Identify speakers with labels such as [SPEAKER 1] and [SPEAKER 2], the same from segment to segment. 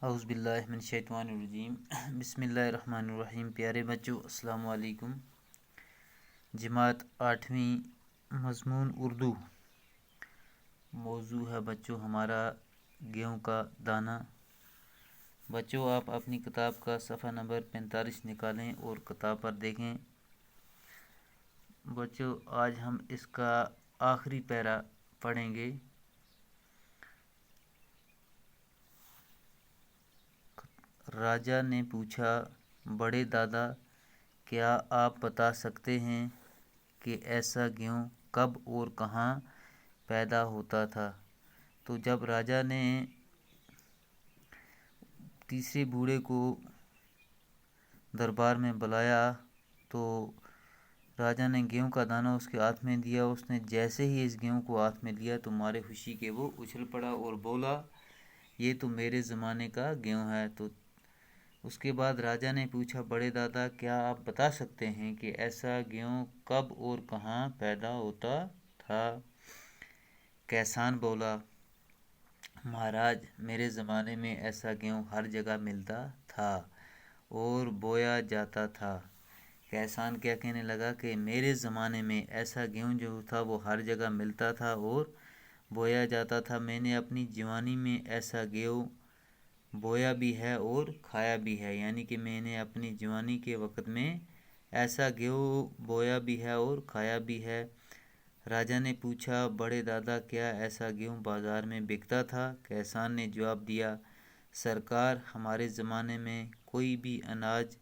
[SPEAKER 1] اعوذ باللہ من الشیطان الرجیم بسم اللہ الرحمن الرحیم۔ پیارے بچوں السلام علیکم۔ جماعت 8ویں مضمون اردو، موضوع ہے بچوں ہمارا گیہوں کا دانہ۔ بچوں آپ اپنی کتاب کا صفحہ نمبر 45 نکالیں اور کتاب پر دیکھیں۔ بچوں آج ہم اس کا آخری پیرا پڑھیں گے۔ راجا نے پوچھا، بڑے دادا کیا آپ بتا سکتے ہیں کہ ایسا گیہوں کب اور کہاں پیدا ہوتا تھا؟ تو جب راجا نے تیسرے بوڑھے کو دربار میں بلایا تو راجا نے گیہوں کا دانہ اس کے ہاتھ میں دیا۔ اس نے جیسے ہی اس گیہوں کو ہاتھ میں لیا تو مارے خوشی کے وہ اچھل پڑا اور بولا، یہ تو میرے زمانے کا گیہوں ہے۔ تو اس کے بعد راجا نے پوچھا، بڑے دادا کیا آپ بتا سکتے ہیں کہ ایسا گیہوں کب اور کہاں پیدا ہوتا تھا؟ کیسان بولا، مہاراج میرے زمانے میں ایسا گیہوں ہر جگہ ملتا تھا اور بویا جاتا تھا۔ کیسان کیا کہنے لگا کہ میرے زمانے میں ایسا گیہوں جو تھا وہ ہر جگہ ملتا تھا اور بویا جاتا تھا۔ میں نے اپنی جوانی میں ایسا گیہوں بویا بھی ہے اور کھایا بھی ہے، یعنی کہ میں نے اپنی جوانی کے وقت میں ایسا گیہوں بویا بھی ہے اور کھایا بھی ہے۔ راجا نے پوچھا، بڑے دادا کیا ایسا گیہوں بازار میں بکتا تھا؟ کیسان نے جواب دیا، سرکار ہمارے زمانے میں کوئی بھی اناج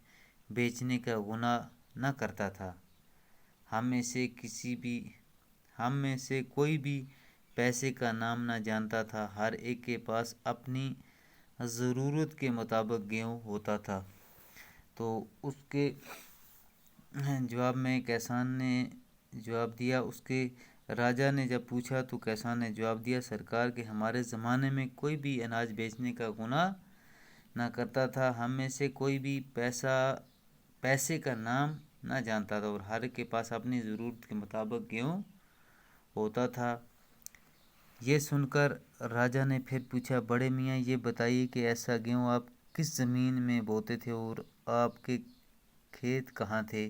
[SPEAKER 1] بیچنے کا گناہ نہ کرتا تھا۔ ہم میں سے کوئی بھی پیسے کا نام نہ جانتا تھا۔ ہر ایک کے پاس اپنی ضرورت کے مطابق گیہوں ہوتا تھا۔ تو اس کے جواب میں کیسان نے جواب دیا، اس کے راجا نے جب پوچھا تو کیسان نے جواب دیا، سرکار کہ ہمارے زمانے میں کوئی بھی اناج بیچنے کا گناہ نہ کرتا تھا۔ ہم میں سے کوئی بھی پیسے کا نام نہ جانتا تھا اور ہر ایک کے پاس اپنی ضرورت کے مطابق گیہوں ہوتا تھا۔ یہ سن کر راجا نے پھر پوچھا، بڑے میاں یہ بتائیے کہ ایسا گیہوں آپ کس زمین میں بوتے تھے اور آپ کے کھیت کہاں تھے؟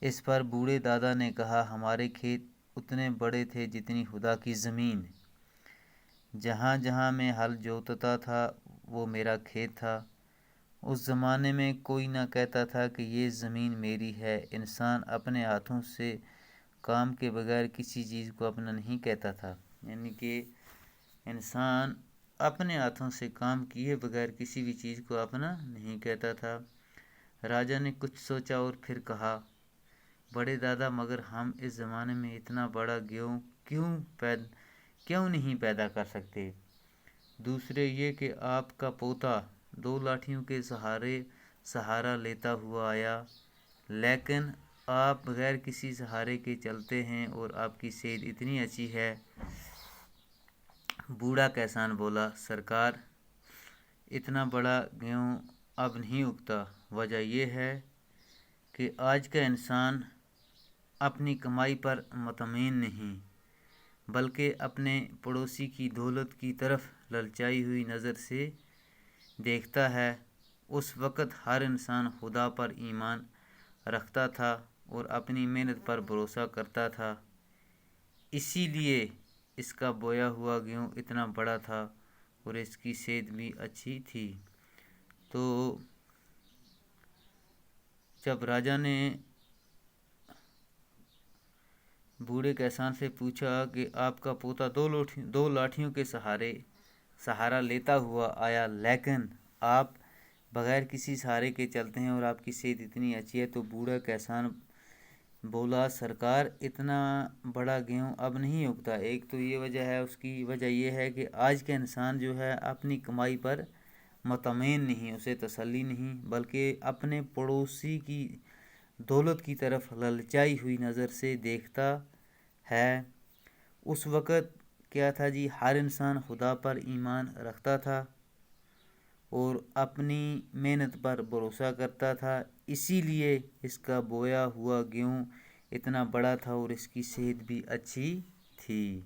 [SPEAKER 1] اس پر بوڑھے دادا نے کہا، ہمارے کھیت اتنے بڑے تھے جتنی خدا کی زمین۔ جہاں جہاں میں ہل جوتتا تھا وہ میرا کھیت تھا۔ اس زمانے میں کوئی نہ کہتا تھا کہ یہ زمین میری ہے۔ انسان اپنے ہاتھوں سے کام کے بغیر کسی چیز کو اپنا نہیں کہتا تھا، یعنی کہ انسان اپنے ہاتھوں سے کام کیے بغیر کسی بھی چیز کو اپنا نہیں کہتا تھا۔ راجا نے کچھ سوچا اور پھر کہا، بڑے دادا مگر ہم اس زمانے میں اتنا بڑا گیہوں کیوں نہیں پیدا کر سکتے؟ دوسرے یہ کہ آپ کا پوتا 2 لاٹھیوں کے سہارا لیتا ہوا آیا، لیکن آپ بغیر کسی سہارے کے چلتے ہیں اور آپ کی صحت اتنی اچھی ہے۔ بوڑھا کیسان بولا، سرکار اتنا بڑا گیہوں اب نہیں اگتا۔ وجہ یہ ہے کہ آج کا انسان اپنی کمائی پر مطمئن نہیں بلکہ اپنے پڑوسی کی دولت کی طرف للچائی ہوئی نظر سے دیکھتا ہے۔ اس وقت ہر انسان خدا پر ایمان رکھتا تھا اور اپنی محنت پر بھروسہ کرتا تھا، اسی لیے اس کا بویا ہوا گیہوں اتنا بڑا تھا اور اس کی صحت بھی اچھی تھی۔ تو جب راجا نے بوڑھے کیسان سے پوچھا کہ آپ کا پوتا 2 لاٹھیوں کے سہارا لیتا ہوا آیا، لیکن آپ بغیر کسی سہارے کے چلتے ہیں اور آپ کی صحت اتنی اچھی ہے، تو بوڑھا کیسان بولا، سرکار اتنا بڑا گیہوں اب نہیں اگتا۔ ایک تو یہ وجہ ہے، اس کی وجہ یہ ہے کہ آج کا انسان جو ہے اپنی کمائی پر مطمئن نہیں، اسے تسلی نہیں بلکہ اپنے پڑوسی کی دولت کی طرف للچائی ہوئی نظر سے دیکھتا ہے۔ اس وقت کیا تھا جی، ہر انسان خدا پر ایمان رکھتا تھا اور اپنی محنت پر بھروسہ کرتا تھا، اسی لیے اس کا بویا ہوا گیہوں اتنا بڑا تھا اور اس کی صحت بھی اچھی تھی۔